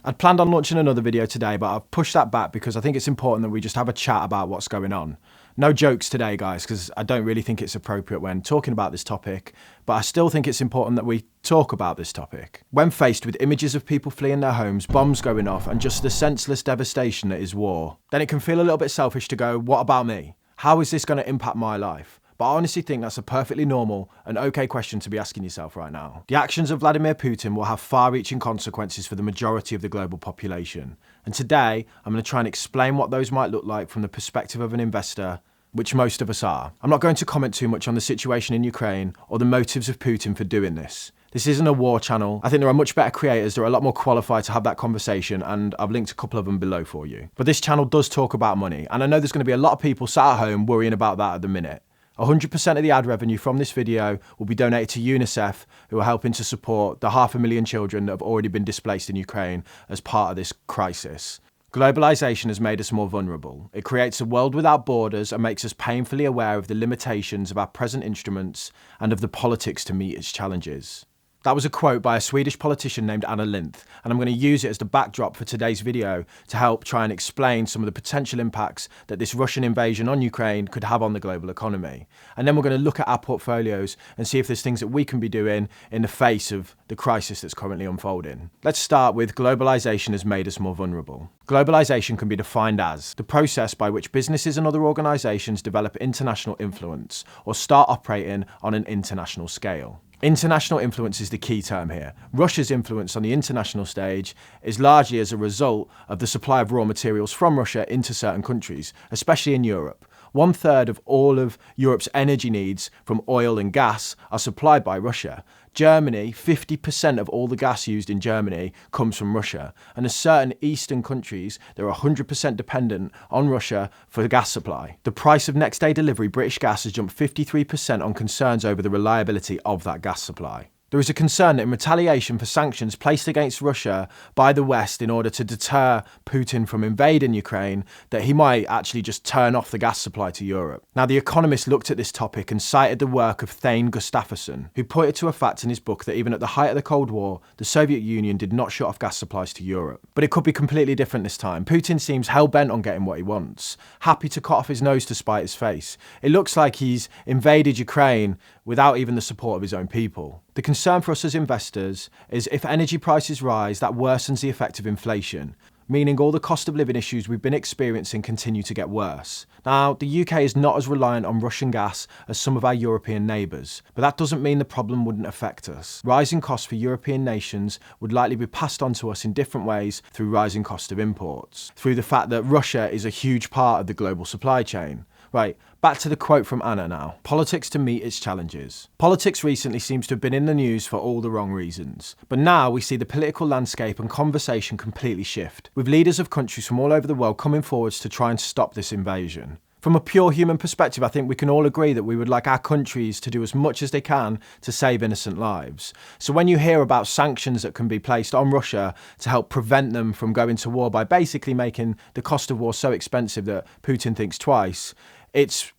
I'd planned on launching another video today, but I've pushed that back because I think it's important that we just have a chat about what's going on. No jokes today, guys, because I don't really think it's appropriate when talking about this topic, but I still think it's important that we talk about this topic. When faced with images of people fleeing their homes, bombs going off, and just the senseless devastation that is war, then it can feel a little bit selfish to go, what about me? How is this going to impact my life? But I honestly think that's a perfectly normal and okay question to be asking yourself right now. The actions of Vladimir Putin will have far-reaching consequences for the majority of the global population. And today, I'm going to try and explain what those might look like from the perspective of an investor, which most of us are. I'm not going to comment too much on the situation in Ukraine or the motives of Putin for doing this. This isn't a war channel. I think there are much better creators that are a lot more qualified to have that conversation, and I've linked a couple of them below for you. But this channel does talk about money, and I know there's going to be a lot of people sat at home worrying about that at the minute. 100% of the ad revenue from this video will be donated to UNICEF, who are helping to support the 500,000 children that have already been displaced in Ukraine as part of this crisis. Globalization has made us more vulnerable. It creates a world without borders and makes us painfully aware of the limitations of our present instruments and of the politics to meet its challenges. That was a quote by a Swedish politician named Anna Lindh, and I'm going to use it as the backdrop for today's video to help try and explain some of the potential impacts that this Russian invasion on Ukraine could have on the global economy. And then we're going to look at our portfolios and see if there's things that we can be doing in the face of the crisis that's currently unfolding. Let's start with globalization has made us more vulnerable. Globalization can be defined as the process by which businesses and other organizations develop international influence or start operating on an international scale. International influence is the key term here. Russia's influence on the international stage is largely as a result of the supply of raw materials from Russia into certain countries, especially in Europe. 1/3 of all of Europe's energy needs from oil and gas are supplied by Russia. Germany, 50% of all the gas used in Germany comes from Russia. And in certain eastern countries, they're 100% dependent on Russia for the gas supply. The price of next day delivery British gas has jumped 53% on concerns over the reliability of that gas supply. There is a concern that in retaliation for sanctions placed against Russia by the West in order to deter Putin from invading Ukraine, that he might actually just turn off the gas supply to Europe. Now, The Economist looked at this topic and cited the work of Thane Gustafsson, who pointed to a fact in his book that even at the height of the Cold War, the Soviet Union did not shut off gas supplies to Europe. But it could be completely different this time. Putin seems hell-bent on getting what he wants, happy to cut off his nose to spite his face. It looks like he's invaded Ukraine without even the support of his own people. The concern for us as investors is if energy prices rise, that worsens the effect of inflation, meaning all the cost of living issues we've been experiencing continue to get worse. Now, the UK is not as reliant on Russian gas as some of our European neighbours, but that doesn't mean the problem wouldn't affect us. Rising costs for European nations would likely be passed on to us in different ways through rising cost of imports, through the fact that Russia is a huge part of the global supply chain. Right, back to the quote from Anna now. Politics to meet its challenges. Politics recently seems to have been in the news for all the wrong reasons. But now we see the political landscape and conversation completely shift, with leaders of countries from all over the world coming forwards to try and stop this invasion. From a pure human perspective, I think we can all agree that we would like our countries to do as much as they can to save innocent lives. So when you hear about sanctions that can be placed on Russia to help prevent them from going to war by basically making the cost of war so expensive that Putin thinks twice, it's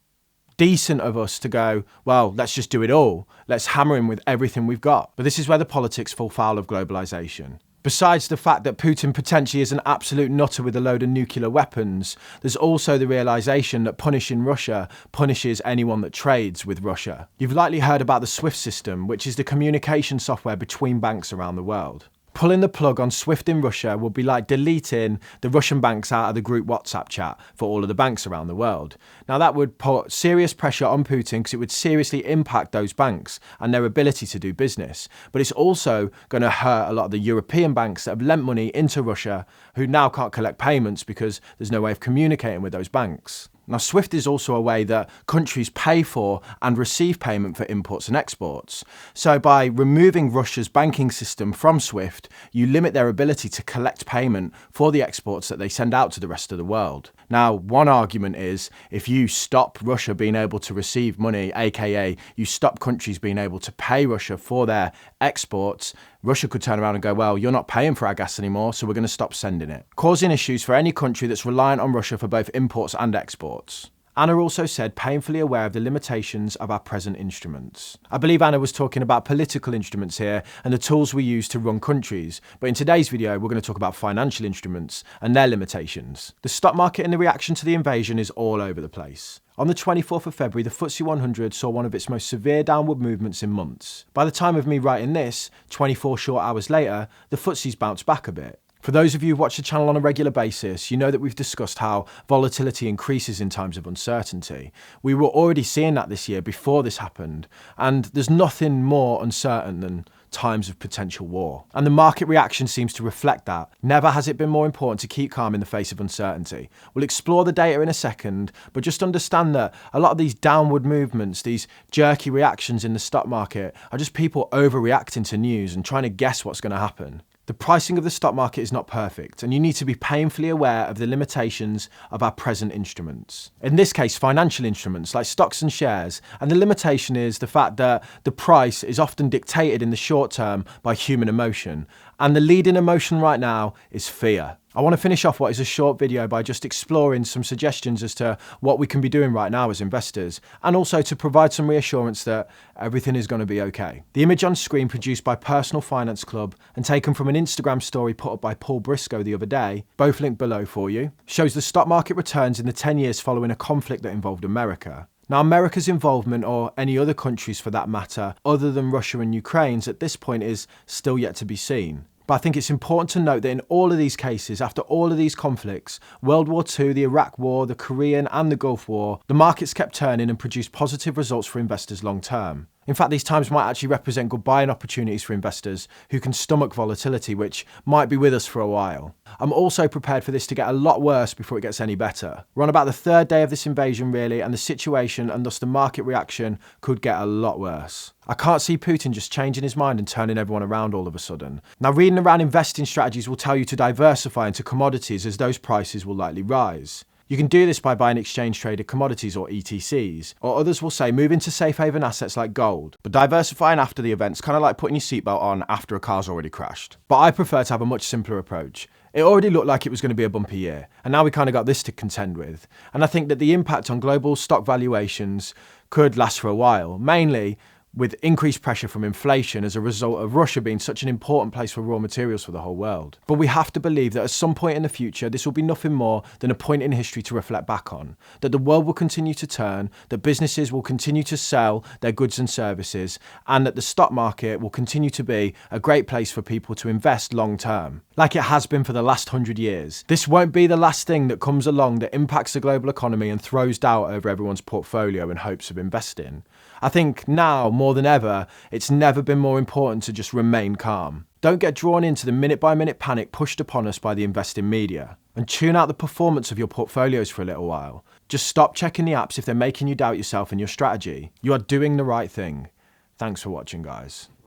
decent of us to go, well, let's just do it all. Let's hammer him with everything we've got. But this is where the politics fall foul of globalization. Besides the fact that Putin potentially is an absolute nutter with a load of nuclear weapons, there's also the realization that punishing Russia punishes anyone that trades with Russia. You've likely heard about the SWIFT system, which is the communication software between banks around the world. Pulling the plug on SWIFT in Russia would be like deleting the Russian banks out of the group WhatsApp chat for all of the banks around the world. Now that would put serious pressure on Putin because it would seriously impact those banks and their ability to do business. But it's also going to hurt a lot of the European banks that have lent money into Russia who now can't collect payments because there's no way of communicating with those banks. Now, SWIFT is also a way that countries pay for and receive payment for imports and exports. So by removing Russia's banking system from SWIFT, you limit their ability to collect payment for the exports that they send out to the rest of the world. Now, one argument is if you stop Russia being able to receive money, aka you stop countries being able to pay Russia for their exports, Russia could turn around and go, well, you're not paying for our gas anymore, so we're going to stop sending it, causing issues for any country that's reliant on Russia for both imports and exports. Anna also said painfully aware of the limitations of our present instruments. I believe Anna was talking about political instruments here and the tools we use to run countries, but in today's video we're going to talk about financial instruments and their limitations. The stock market in the reaction to the invasion is all over the place. On the 24th of February, the FTSE 100 saw one of its most severe downward movements in months. By the time of me writing this, 24 short hours later, the FTSE's bounced back a bit. For those of you who watch the channel on a regular basis, you know that we've discussed how volatility increases in times of uncertainty. We were already seeing that this year before this happened, and there's nothing more uncertain than times of potential war. And the market reaction seems to reflect that. Never has it been more important to keep calm in the face of uncertainty. We'll explore the data in a second, but just understand that a lot of these downward movements, these jerky reactions in the stock market, are just people overreacting to news and trying to guess what's going to happen. The pricing of the stock market is not perfect, and you need to be painfully aware of the limitations of our present instruments. In this case, financial instruments like stocks and shares, and the limitation is the fact that the price is often dictated in the short term by human emotion, and the leading emotion right now is fear. I want to finish off what is a short video by just exploring some suggestions as to what we can be doing right now as investors, and also to provide some reassurance that everything is going to be okay. The image on screen, produced by Personal Finance Club and taken from an Instagram story put up by Briscoe the other day, both linked below for you, shows the stock market returns in the 10 years following a conflict that involved America. Now, America's involvement, or any other countries for that matter, other than Russia and Ukraine's at this point is still yet to be seen. But I think it's important to note that in all of these cases, after all of these conflicts, World War II, the Iraq War, the Korean and the Gulf War, the markets kept turning and produced positive results for investors long term. In fact, these times might actually represent good buying opportunities for investors who can stomach volatility, which might be with us for a while. I'm also prepared for this to get a lot worse before it gets any better. We're on about the third day of this invasion really, and the situation and thus the market reaction could get a lot worse. I can't see Putin just changing his mind and turning everyone around all of a sudden. Now, reading around investing strategies will tell you to diversify into commodities as those prices will likely rise. You can do this by buying exchange-traded commodities or ETCs, or others will say move into safe haven assets like gold. But diversifying after the event's kind of like putting your seatbelt on after a car's already crashed. But I prefer to have a much simpler approach. It already looked like it was going to be a bumpy year, and now we kind of got this to contend with. And I think that the impact on global stock valuations could last for a while, mainly with increased pressure from inflation as a result of Russia being such an important place for raw materials for the whole world. But we have to believe that at some point in the future, this will be nothing more than a point in history to reflect back on, that the world will continue to turn, that businesses will continue to sell their goods and services, and that the stock market will continue to be a great place for people to invest long term, like it has been for the last 100 years. This won't be the last thing that comes along that impacts the global economy and throws doubt over everyone's portfolio and hopes of investing. I think now, more than ever, it's never been more important to just remain calm. Don't get drawn into the minute-by-minute panic pushed upon us by the investing media. And tune out the performance of your portfolios for a little while. Just stop checking the apps if they're making you doubt yourself and your strategy. You are doing the right thing. Thanks for watching, guys.